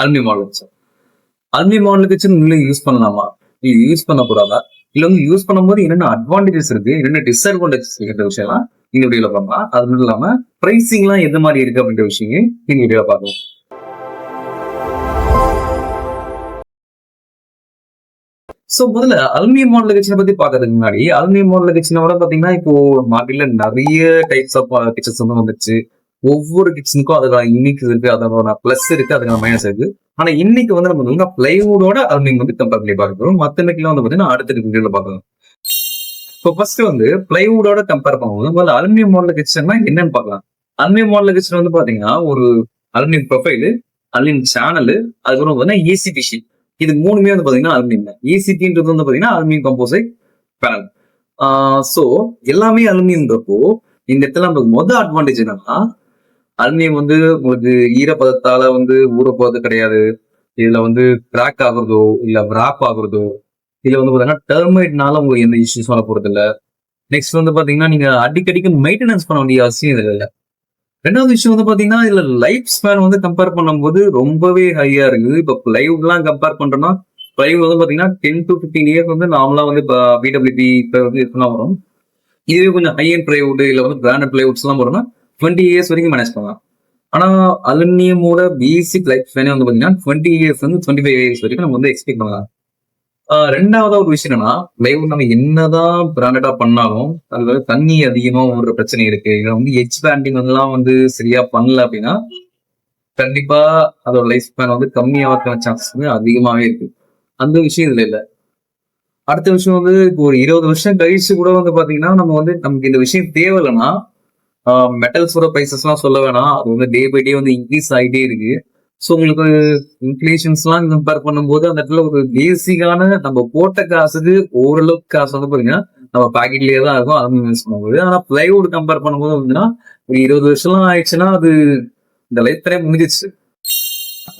Aluminium model kitchen. Aluminium model kitchen உள்ள use பண்ணலாமா, இல்ல யூஸ் பண்ணக்கூடாதா, இல்ல வந்து யூஸ் பண்ணும்போது என்னென்ன அட்வான்டேஜஸ் இருக்கு, என்னென்ன டிஸ்அட்வான்டேஜஸ் இருக்கிற விஷயம்லாம் இந்த வீடியோல பார்க்கலாம். அது மட்டும் இல்லாம பிரைசிங் எல்லாம் எந்த மாதிரி இருக்கு அப்படின்ற விஷயம் இந்த வீடியோல பார்க்கலாம். சோ முதல்ல அலுமினியம் மாடல் கிச்சனை பத்தி பாக்குறதுக்கு முன்னாடி, அலுமினியம் மாடல் கிச்சனோட பாத்தீங்கன்னா இப்போ மார்க்கெட்ல நிறைய டைப்ஸ் ஆஃப் கிச்சன்ஸ் வந்து வந்துச்சு. ஒவ்வொரு கிச்சனுக்கும் அதுக்கான யூனிக் இருக்கு, அதோட பிளஸ் இருக்கு, அதுக்கான மைனஸ் இருக்கு. ஆனா இன்னைக்கு வந்து நம்ம வந்து பிளைவுடோட அலுமினியம் வந்து கம்பேர் பண்ணி பார்க்கிறோம். மத்த இன்னைக்குலாம் வந்து பாத்தீங்கன்னா அடுத்த வீடியோல பார்க்கலாம். இப்போ ஃபர்ஸ்ட் வந்து பிளைவுடோட கம்பேர் பண்ணும்போது முதல்ல அலுமினியம் மாடல் கிச்சன்னா என்னன்னு பார்க்கலாம். அலுமினியம் மாடல் கிச்சன் வந்து பாத்தீங்கன்னா ஒரு அலுமினியம் ப்ரொஃபைல், அலுமினியம் சேனல், அதுக்கப்புறம் பாத்தீங்கன்னா ஏசிபி ஷீட். இது மூணுமே வந்து பாத்தீங்கன்னா அலுமினியம் தான். ஏசிபின்றது வந்து பாத்தீங்கன்னா அலுமினியம் கம்போசைட் பேனல். சோ எல்லாமே அலுமினியம்ன்றப்போ இந்த இடத்துல நமக்கு மொதல் அட்வான்டேஜ் என்னன்னா, அலுமினியம் வந்து உங்களுக்கு ஈரப்பதத்தால வந்து ஊற போறது கிடையாது. இதுல வந்து கிராக் ஆகுறதோ இல்ல விராப் ஆகுறதோ இல்ல வந்து பாத்தீங்கன்னா டெர்மைட்னால உங்களுக்கு எந்த இஷ்யூஸ் வர போறது இல்ல. நெக்ஸ்ட் வந்து பாத்தீங்கன்னா நீங்க அடிக்கடிக்கு மெயின்டெனன்ஸ் பண்ண வேண்டிய அவசியம் இதுல இல்ல. ரெண்டாவது விஷயம் வந்து பாத்தீங்கன்னா இதுல லைஃப் ஸ்பேன் வந்து கம்பேர் பண்ணும்போது ரொம்பவே ஹையா இருக்குது. இப்ப பிளைவுட் எல்லாம் கம்பேர் பண்றோம்னா பிளைவுட் வந்து பாத்தீங்கன்னா 10 to 15 இயர்ஸ் வந்து நார்மலா வந்து இப்போ பிடபிள்யூபி வந்து இதெல்லாம் வரும். இதுவே கொஞ்சம் ஹை அண்ட் பிளைவுட் இல்ல வந்து பிராண்டட் பிளைவுட்ஸ் எல்லாம் வரும்னா 20 இயர்ஸ் வரைக்கும் மேனேஜ் பண்ணலாம். ஆனா அலுமினியமோட பேசிக் லைஃப் ஸ்பேனே வந்து பாத்தீங்கன்னா 20 இயர்ஸ் வந்து 25 இயர்ஸ் வரைக்கும் நம்ம வந்து எக்ஸ்பெக்ட் பண்ணலாம். ரெண்டாவதா ஒரு விஷயம் என்னன்னா, பிளைவுட் நம்ம என்னதான் பிராண்டடா பண்ணாலும் அதுல தண்ணி அதிகமா ஒரு பிரச்சனை இருக்கு. இதுல வந்து எட்ஜ் பேண்டிங் எல்லாம் வந்து சரியா பண்ணல அப்படின்னா கண்டிப்பா அதோட லைஃப் ஸ்பேன் வந்து கம்மியாகிறதுக்கான சான்சஸ் வந்து அதிகமாவே இருக்கு. அந்த விஷயம் இதுல இல்ல. அடுத்த விஷயம் வந்து இப்போ ஒரு 20 வருஷம் கழிச்சு கூட வந்து பாத்தீங்கன்னா நம்ம வந்து நமக்கு இந்த விஷயம் தேவையில்லைன்னா மெட்டல்ஸோட பிரைசஸ் எல்லாம் சொல்ல வேணாம். அது வந்து டே பை டே வந்து இன்க்ரீஸ் ஆகிட்டே இருக்கு. ஸோ உங்களுக்கு இன்ஃபிளேஷன்ஸ் எல்லாம் கம்பேர் பண்ணும்போது அந்த இடத்துல ஒரு பேசிக்கான நம்ம போட்ட காசுக்கு ஓரளவுக்கு காசு வந்து பாத்தீங்கன்னா நம்ம பாக்கெட்லயே தான் இருக்கும் அதை யூஸ் பண்ணும்போது. ஆனா பிளைவுட் கம்பேர் பண்ணும்போது வந்துன்னா ஒரு 20 வருஷம் ஆயிடுச்சுன்னா அது இந்த லைஃப் டைம் முடிஞ்சிச்சு.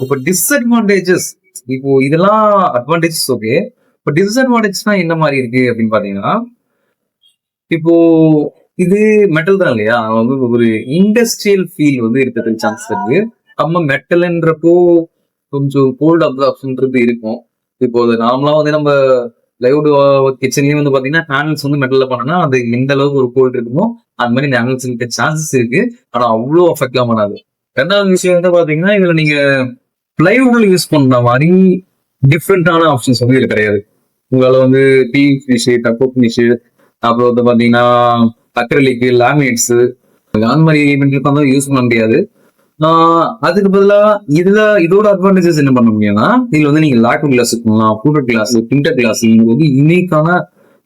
இப்போ டிஸ்அட்வான்டேஜஸ், இப்போ இதெல்லாம் அட்வான்டேஜஸ் ஓகே. இப்போ டிஸ்அட்வான்டேஜ்னா என்ன மாதிரி இருக்கு அப்படின்னு பாத்தீங்கன்னா, இப்போ இது மெட்டல் தான் இல்லையா, வந்து ஒரு இண்டஸ்ட்ரியல் ஃபீல் வந்து இருக்கிறதுக்கு சான்ஸ் இருக்கு. நம்ம மெட்டல்ன்றப்போ கொஞ்சம் கோல்டு அப்சார்ப்ஷன்றது இருக்கும். இப்போ அது நார்மலா வந்து நம்ம லைவுட் கிச்சன்லயும் வந்து பாத்தீங்கன்னா ஹேண்டில்ஸ் வந்து மெட்டல்ல பண்ணனா அது எந்த அளவுக்கு ஒரு கோல்டு இருக்குமோ அந்த மாதிரி இந்த ஹேண்டில்ஸ் இருக்க சான்சஸ் இருக்கு. ஆனா அவ்வளோ அஃபெக்ட்லாம் பண்ணாது. ரெண்டாவது விஷயம் வந்து பாத்தீங்கன்னா இதுல நீங்க பிளைவுட்ல யூஸ் பண்ற மாதிரி டிஃப்ரெண்டான ஆப்ஷன்ஸ் வந்து இதுல கிடையாது. உங்களால வந்து டீ ஃபினிஷ், டக்கோ ஃபினிஷ், அப்புறம் வந்து பாத்தீங்கன்னா அக்ரலிக், லேமினேட்ஸ் அந்த மாதிரி ஈவெண்ட்களுக்கு வந்து யூஸ் பண்ண முடியாது. அதுக்கு பதிலா இதோட அட்வான்டேஜஸ் என்ன பண்ண முடியும்னா, இதுல வந்து நீங்க லாக்வுட் கிளாஸ் பண்ணலாம், ஃப்ளூட்டட் கிளாஸ், பிரிண்டட் கிளாஸ், இது வந்து யூனிக்கான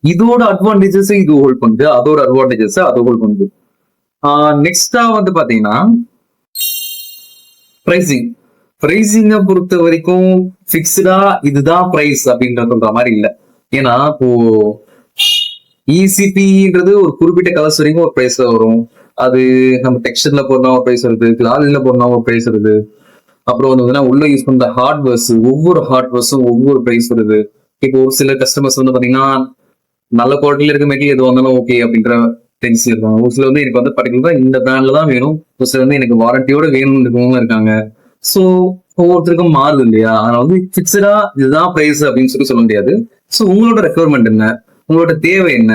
இதோட அட்வான்டேஜஸ் இது ஹோல்ட் பண்ணுது, அதோட அட்வான்டேஜஸ் அது ஹோல்ட் பண்ணுது. நெக்ஸ்டா வந்து பாத்தீங்கன்னா பிரைசிங்க பொறுத்த வரைக்கும் பிக்ஸ்டா இதுதான் பிரைஸ் அப்படின்ற சொல்ற மாதிரி இல்ல. ஏன்னா இப்போ இசிபின்றது ஒரு குறிப்பிட்ட கலர்ஸ் வரைக்கும் ஒரு பிரைஸ்ல வரும். அது நம்ம டெக்ஸ்டர்ல போடனா ஒரு பிரைஸ் வருது, கிளாத்ல போடனா ஒரு பிரைஸ் வருது. அப்புறம் வந்து உள்ள யூஸ் பண்ற ஹார்ட்வேர்ஸ், ஒவ்வொரு ஹார்ட்வேர்ஸும் ஒவ்வொரு பிரைஸ் வருது. இப்போ ஒரு சில கஸ்டமர்ஸ் வந்து பாத்தீங்கன்னா நல்ல குவாலிட்டியில இருக்க மெட்டீரியல் எது வந்தாலும் ஓகே அப்படின்ற டென்ஸ் இருக்காங்க. ஒரு சில வந்து எனக்கு வந்து பர்டிகுலரா இந்த பிராண்ட்ல தான் வேணும், ஒரு சில வந்து எனக்கு வாரண்டியோட வேணும்னு இருக்கவங்க இருக்காங்க. சோ ஒவ்வொருத்தருக்கும் மாறுது இல்லையா, அதனால வந்து பிக்சடா இதுதான் பிரைஸ் அப்படின்னு சொல்ல முடியாது. சோ உங்களோட ரெக்குவயர்மெண்ட் என்ன, உங்களோட தேவை என்ன,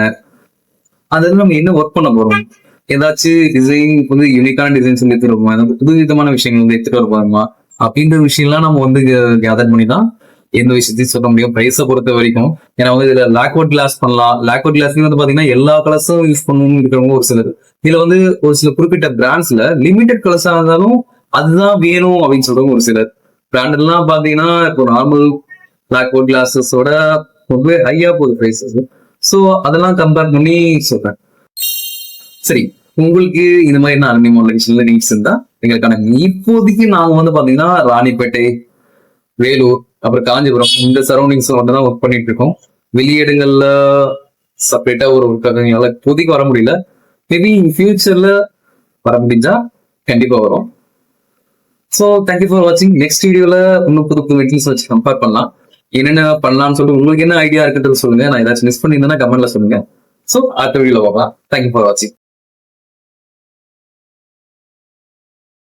அதுல நம்ம என்ன ஒர்க் பண்ண போறோம், ஏதாச்சும் டிசைன் வந்து யூனிக்கான டிசைன்ஸ் வந்து எடுத்துட்டு வருமா, புது விதமான விஷயங்கள் வந்து எடுத்துட்டு வருமா அப்படின்ற விஷயம்லாம் நம்ம வந்து கேதர் பண்ணி தான் எந்த விஷயத்தையும் சொல்ல முடியும் பிரைஸை பொறுத்த வரைக்கும். ஏன்னா வந்து இதுல லாக்வுட் கிளாஸ் பண்ணலாம். லாக்வுட் கிளாஸ்லயும் வந்து பாத்தீங்கன்னா எல்லா கலர்ஸும் யூஸ் பண்ணணும்னு இருக்கிறவங்க ஒரு சிலர். இதுல வந்து ஒரு சில குறிப்பிட்ட பிராண்ட்ஸ்ல லிமிடெட் கலர்ஸா இருந்தாலும் அதுதான் வேணும் அப்படின்னு சொல்றவங்க ஒரு சிலர். பிராண்ட் எல்லாம் பாத்தீங்கன்னா இப்போ நார்மல் லாக்வுட் கிளாஸஸோட ரொம்ப ஹையா போகுது பிரைஸஸ். சோ அதெல்லாம் கம்பேர் பண்ணி சொல்றேன். சரி, உங்களுக்கு இந்த மாதிரி என்ன அலுமினியம் மாடல் கிச்சன்ல நீட்ஸ் இருந்தா எங்களுக்கான இப்போதைக்கு நாங்க வந்து பாத்தீங்கன்னா ராணிப்பேட்டை, வேலூர், அப்புறம் காஞ்சிபுரம் இந்த சரௌண்டிங்ஸ் மட்டும் தான் ஒர்க் பண்ணிட்டு இருக்கோம். வெளியிடங்கள்ல செப்பரேட்டா ஒரு ஒர்க் இப்போதைக்கு வர முடியல. மேபி இன் ஃபியூச்சர்ல வர முடிஞ்சா கண்டிப்பா வரும். ஸோ தேங்க்யூ ஃபார் வாட்சிங். நெக்ஸ்ட் வீடியோல இன்னும் புது புது மெட்டீரியல்ஸ் வச்சு கம்பேர் பண்ணலாம். என்னென்ன பண்ணலாம்னு சொல்லிட்டு உங்களுக்கு என்ன ஐடியா இருக்குன்றது சொல்லுங்க. நான் ஏதாச்சும் மிஸ் பண்ணியிருந்தேன்னா கமெண்ட்ல சொல்லுங்க. ஸோ அடுத்த வீடியோல பார்க்கலாம். தேங்க்யூ ஃபார் வாட்சிங்.